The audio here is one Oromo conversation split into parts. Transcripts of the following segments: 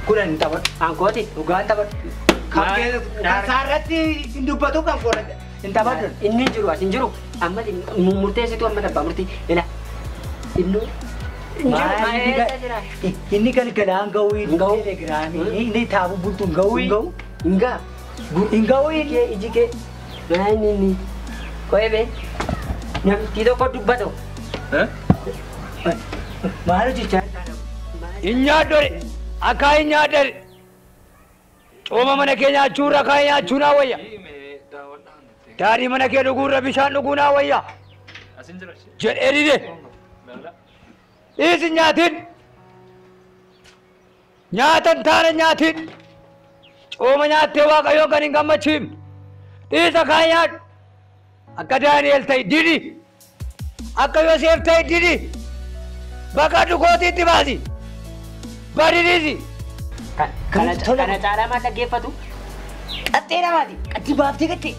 Kulan tabat. Angkoti. Ugaan tabat. Kakek kasarratti dubbatu kan korat. Intabat. Inni jiru asin jiru. Amma murteessitu amma dabbaa murtii. Ila. Innu. Ini kan kadang gawi telegrami. Ini tabu buntu gawi. Enggak. Gawi Iji ke. Nah ini. Kau ebe. Yang tidak kau dubbatu. Malu cica. Inyador, akai nyador. Cuma mana kenya cura kaya cuna waya. Dari mana kaya dugura bisa duguna waya. Jet eri deh. Isi nyatin. Nyatan tara nyatin. Cuma nyate wa kayo kaning gamachim. Isa kaya. Akadani eltai didi. Akayo seftai didi. Baka dugoti tibasi. Bari disi. Kana cara mata gefatu. Atera mati. Tibafti kete.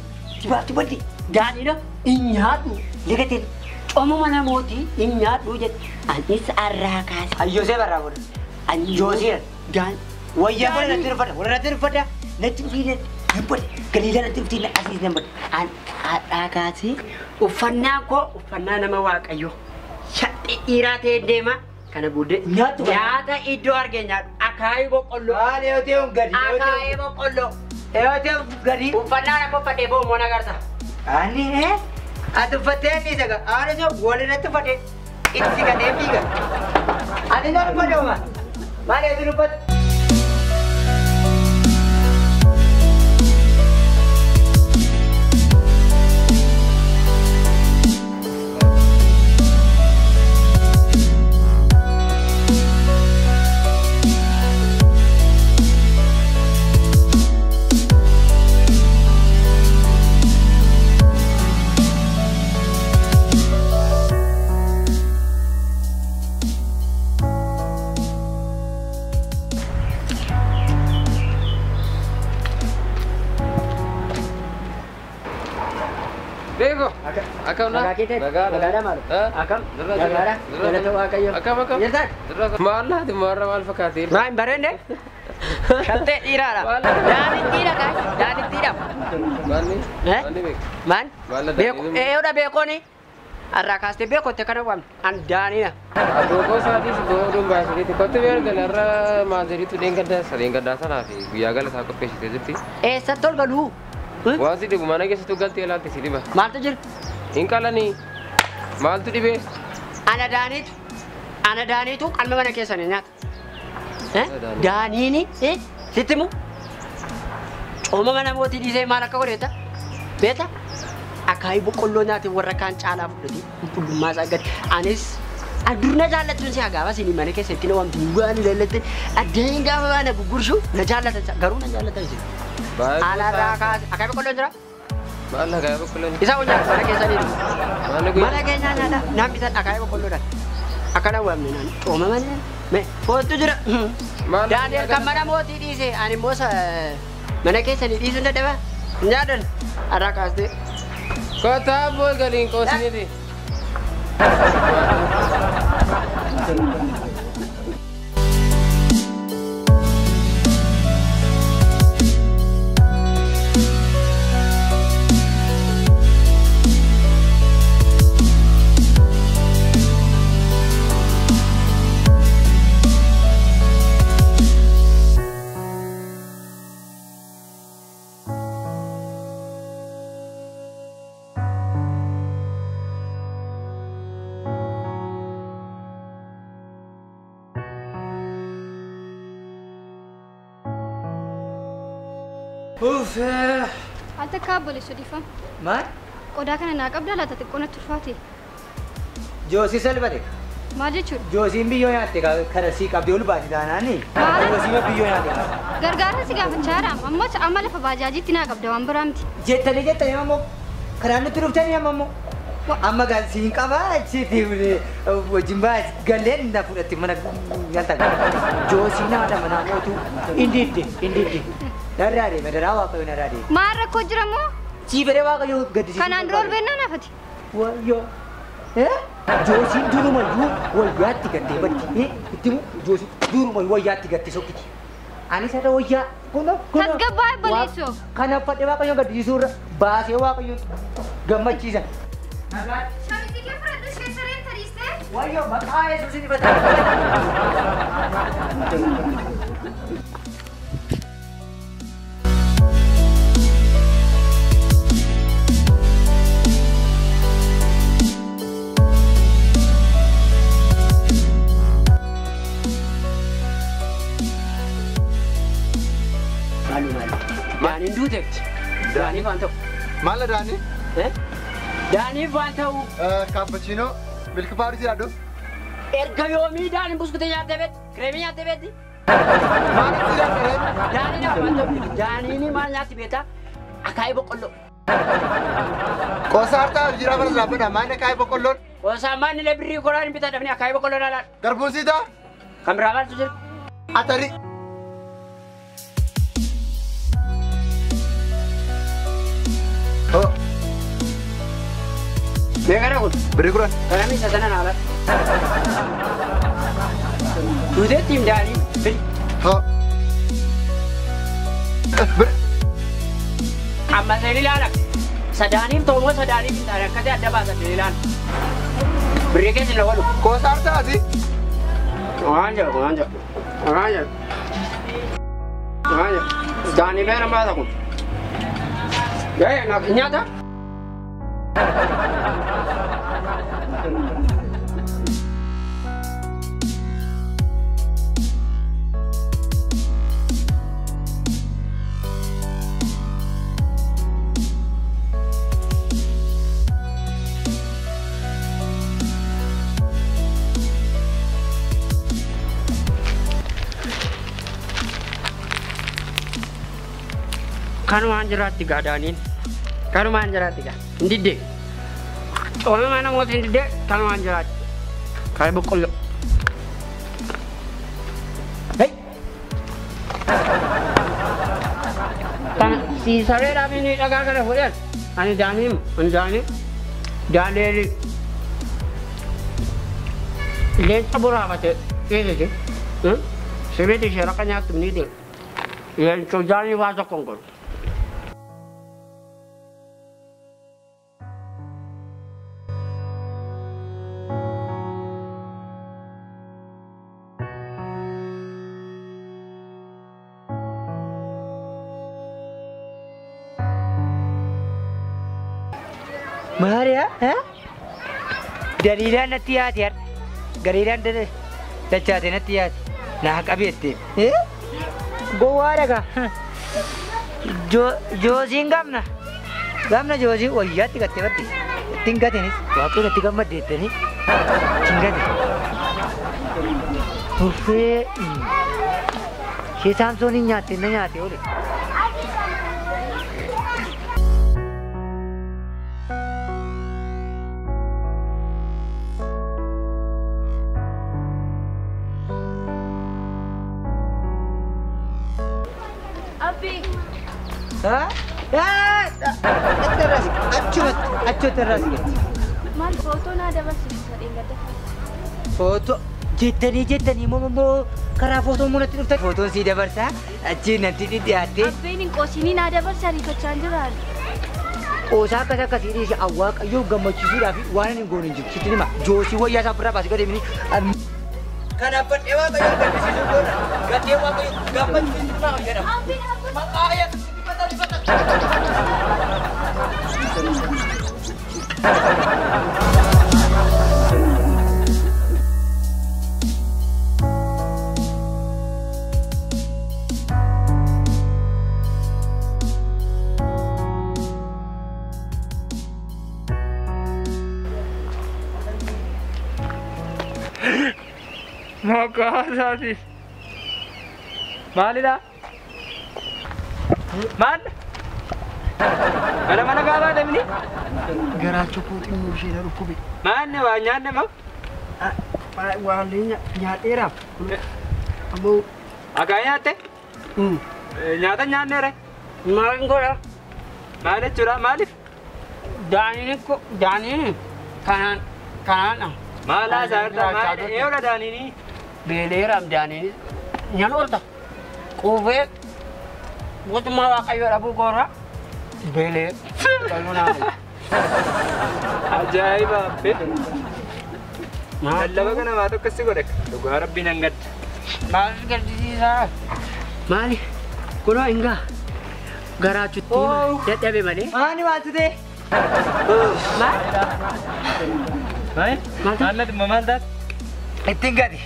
Tibafti bandi. Dan itu inyatu. Legatin. Cuma mana moti inyatu jet. Anis arrakas. Ayo saya barabur. Josir. Dan Waya boleh nanti rufada. Boleh nanti rufada. Nanti fina. Nampak. Kalian nanti fina asis nampak. Arrakasi. ufannaa nama waaqayyo. Shaxxi dhiiraa ta'e deema. Kana booddee nyaata iddoo argee nyaadhu. Akaayii boqqolloo. Maal yoo ta'u gadi. Akaayii boqqolloo. Yoo ta'u gadi. Uffannaa nama uffadhee boomoo nagarta. Ani ati uffattee inni isa gaa. Ani isa walirratti uffattee itti gadee fiiga. Ani na uffadhe uma. Maal yoo ta'u uffadhe. Bego. Akam na. Bagara malu. Akam. Bagara. Mana tu akayo. Akam. Ya tak. Malah di marah mal fakatil. Main barende. Shaxxi dhiiraa dha. Daaniin dhiira kai. Daaniin dhiira. Bani. Bani bek. Man. Beeko. Eeyoodha beekooni. Arraa kaastee beekotte kana waamne. An daaniina. Boko sadis godum baasiri tikkotti beer galarra maaziri tu dengadda sana fi guyyaa gala isaa qopheessitee jirti. Eessatti ol galuu? Waasi dhibu mana keessattuu galtee ilaalti si dhiba. Maaltu jira? Hin qalanii. Maaltu dhibee? Ana daaniitu qalma mana keessanii nyaata. Daaniini sitti mu? Cooma mana mootii dhiisee maal akka godheeta? Beeta? Akaayii boqqolloo nyaate warra kaan caalaa fudhatee qulqullummaa isaa gadi. Anis adurna jaallattuun si hagaaba sinii mana keessatti na waamtu waan ilaallatte addeen gaafa baana gurgurshu na jaallatan garuu na jaallatan isin. Alarraa kaase akaayii boqqolloo jira? Maal akaayii boqqolloo? Isa hojjaa mana keessanii dhibu. Mana keenya nyaata namni isa akaayii boqqolloodhaan. Akkana waamne naan cooma mana mee foottu jira. Daani'el kan mana mootii dhiise ani immoo mana keessanii dhiisuu hin dadhabaa? Nyaatan arraa kaastee. Kota boy galing ko sini. Uff. Anta kaabole sodifam. Maal? Qodaa kana naa qabdaa laata xiqqoona turfaate. Joosii salphate. Maal jechuudha? Joosiin biyyoo nyaatte kana sii qabdee ol baati taanaani. Joosiin biyyoo nyaatte. Gargaarsa si gaafachaa jira. Ammoo amma lafa baajaajiitti naa qabda waan biraa miti. Jettanii ammoo karaan nutti dhuftanii ammoo. Amma siin qabaa achitti wajjin baati galleen na fudhatti mana galtan. Joosii namadha mana mootu indiidde. Narraadee madaraa waaqayyo narraadee. Maal rakkoo jira moo? Siifadee waaqayyo gaddisiisu. Kanaan dura ol beennaa naafati. Wayyoo. Joosiin durumayyuu wayyaatti gattee baddi. Itti Joosiin durumayyuu wayyaatti gattee sokkiti. Ani sada wayyaa. Kuno. Tasgabbaa obboleessoo. Kana fadhe waaqayyo gaddisiisuurra baasee waaqayyo gammachiisa. Shamisii kee fudhadhu ishee sareen tariistee. Wayyo maqaa Yesuusiin ifata. Daaniin duuteetti. Daaniif waan ta'u. Maal Daanii? Daaniif waan ta'u. Kaappachiinoo milki paarisii yaadu? Erga yoomii daaniin buskutee nyaattee beekti? Kireemii nyaattee beekti? Maaliif si yaaddaree? Daaniidhaaf waan ta'u. Daaniin maal nyaatti beektaa? Akaayii boqqolloo. Qoosaa hartaa jira bara laaffadha. Maanni akaayii boqqolloon? Qoosaa maanni illee birrii koraan hin bitadhafni akaayii boqqolloo laalaan. Garbuun siitaa? Kan biraa maaltu jira? Atari. Meeqadha kun? Birrii kuran. Kanami isa sana naala. Duuteetti hin daanii. Biri. Amma seen ilaala. Sadaaniif ta'umoo sadaaniif hin taane akkasii adda baasa seen ilaala. Birrii keessa hin walu. Qoosaa hartaati? Waan jedhu. Daanii beera baasa kun. Nyaata? Kanumaan jiraatti gaa daaniin. Kanumaan jiraatti gaa. Hin diddee. Cooma namoota hin diddee kanumaan jiraatti. Kaayii boqqolloo. Hei! Kana siisareedhaaf inni dhagaa kana fudhan. Ani daaniin. Leenca buraafate keessatti. Sirriitti ishee raqa nyaattu ni deemu. Leenca daanii waa tokkoon godhu. Maria, Dalilan natti yaati har. Gariidhaan dachaate natti yaati. Naa qabeette. Gowwaa dhagaa. Joosiin gamna. Gamna joosii wayyaatti gattee badde. Ittiin gatenis waaqayyoon itti gammaddeettanii. Ittiin gate. Turfee ishee Saamsooniin nyaatte na nyaate oole. Achumatti irraas geetti. Maal footoo naa dabarsiisu sadeen gadda. Footoo jettanii immoo karaa footoo natti dhuftan. Footoon sii dabarsaa achiin natti dhiyaattee. Abbeen hin qoosiin naa dabarsaa riifachaa jiraan. Qoosaa akkasii dhiisee Waaqayyoo gammachiisuudhaaf waan hin goone hin jiru. Sitti hima joosii wayyaa isaa ofirraa baasee gadi mini. Kanaaf badhee Waaqayyoo gaddisiisuu goona. Gaddee Waaqayyoo gammachiisuu naa jedhama. Maqaa Yesuusitti Makasih. Maalidha? Maal? Mana gaabaa deemni? Garaacha kootiin ishee dhukkube. Maanne waa nyaanne moo? Waan nyaadheeraaf. Ammoo Akaa nyaatte? Nyaata nyaanneere? maal godha? Maal jechuudha? Maaliif? Daaniin kanaan Maalaa isaarraa maal eewla daaniini? beeleeraam daaniin nyaan oolta. Kuufee mootummaa Waaqayyoo dhabuu koora beelee qalmoo naaf. Ajaa'iba abbee. Lallaba kana maa tokko si godhe dhugaa rabbiin hangadda. Maal gaddisiisaa? Maali? Kunoo hingaa garaachutti dadhabe malee. Maani maaltu ta'e? Maal? Maal dhimma maal taate? Ittiin gadi.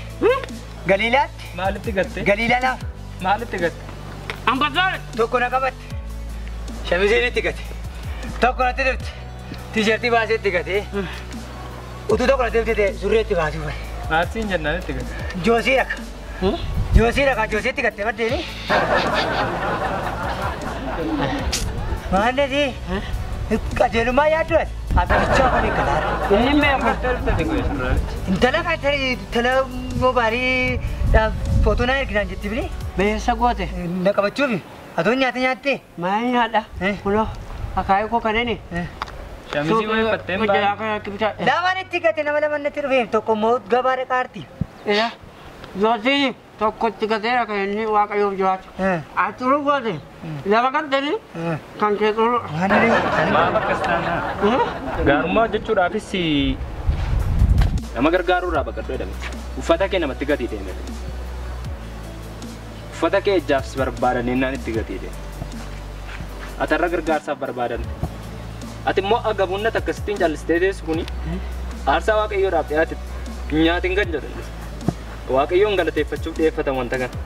Galiilaatti. Maalitti gatte? Galiilaa naaf. Maalitti gatte? Ambassaadha. Tokko na qabatte. Shamisiin itti gate. Tokko natti dhufte. Tiishartii baasee itti gate. Utuu tokko natti dhufte ta'e surree itti baasuu fa'i. Maarsiin jennaan itti gatte. Joosii dhaka. Joosii dhaka. Joosii itti gatte baddeeni. Maanne si? Qajeelummaa yaaddu ati? Abbicha kan eeggataadha. Inni meeqa? Intala kan intala moobaalii footoo naa erginaan jetti bile. Beessa goote. Na qabachuufi. Atoon nyaata nyaattee. Maal nyaadha? Kunoo akaayii koo kanneen. Shamisii wayii fatteen baay'ee. Lamaan itti gate nama lama natti dhufee tokko immoo gabaadha qaarti. Ila Joosii tokko itti gateera kan inni Waaqayyoof jiraatu. Ati xuruu goote lama gattanii kan kee xuruu. Maal akkas taanaa? Gaarummaa hojjechuudhaafis nama gargaaruudhaa baqadhu jedhame. Uffata kee namatti gatii deeme. Uffata kee ijjaafsi barbaadan innaan itti gatii deeme. Atarra gargaarsaaf barbaadan. Ati immoo agabuunnat akkasittiin callistee teessu kuni aarsaa Waaqayyoodhaaf dhiyaate nyaatiin kan jedhan. Waaqayyoon galateeffachuuf dhiyeeffatan wanta kana.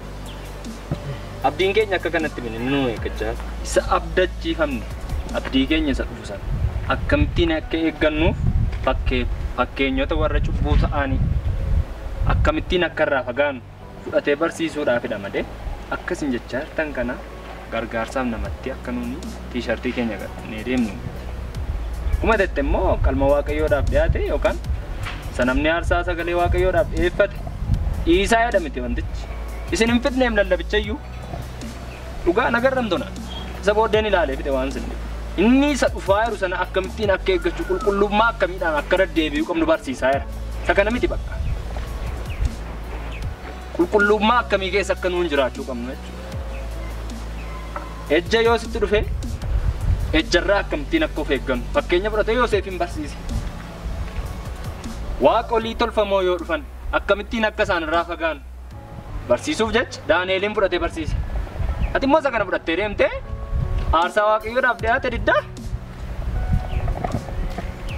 Abdiin keenya akka kanatti bine nuu eeggachaa isa abdachiifamne abdii keenya isa dhufu sana akkamittiin akka eeggannuuf fakkeenyota warra cubbuu ta'anii akkamittiin akka irraa fagaannu fudhatee barsiisuudhaafidha malee akkasin jechaa jirtan kana gargaarsaaf namatti akka nuuni tiishartii keenya gadhannee deemnu. Kuma jette immoo qalma Waaqayyoodhaaf dhiyaate yookaan sanamni aarsaa sagalee Waaqayyoodhaaf dhiyeeffate dhiisaa jedhamti wantichi. Isin hin fitneem lallabichayyuu dhugaa nagarramtona isa booddeen ilaalee fide waan sinni. Inni isa dhufaa jiru sana akkamittiin akka eeggachuu qulqullummaa akkamiidhaan akka deddeebi'uu qabnu barsiisaa jira. Isa kana miti bakka. Qulqullummaa akkamii keessa akka nuun jiraachuu qabnu jechuudha. Ejja yoo sitti dhufe ejjarraa akkamittiin akka of eeggannu fakkeenya fudhatee Yoosefin barsiise. Waaqa olii tolfamoo yoo dhufan akkamittiin akka isaan irraa fagaannu barsiisuuf jecha Daani'eliin fudhatee barsiise. Ati immoo isa kana fudhattee deemtee aarsaa Waaqayyoodhaaf dhiyaate diddaa.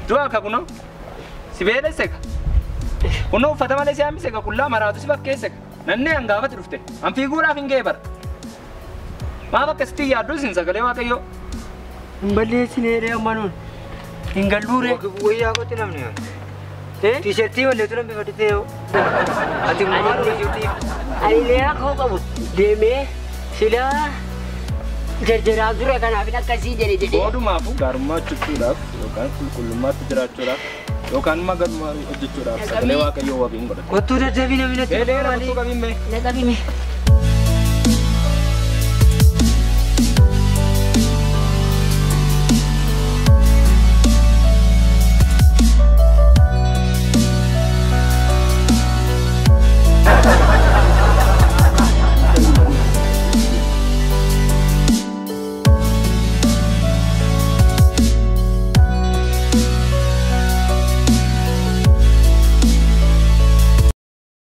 Du'a akka kunoo si beelesse ka. Kunoo uffata malee si hambise ka qullaa maraatu si fakkeesse ka. Nannee hangaafatti dhufte an fiiguudhaaf hin ga'e bara. Maaf akkasitti yaaddu isin sagalee Waaqayyoo. Hin balleessinee amanuun hin galluure. Wayyaa kooti namni. Tiishartii walleetu namni fadhitee yoo. Ati maal hojjetii? Ani leeraa koo qabu deemee silaa jarjaraa ture kanaaf akkasii jedhe. Boodumaafuu gaarummaa hojjechuudhaaf yookaan qulqullummaatti jiraachuudhaaf yookaan magalummaa hojjechuudhaaf sagalee Waaqayyoo wabiin godhata. Kottuu dadhabii namni natti. Eeleera kottuu qabiin mee? Na qabime.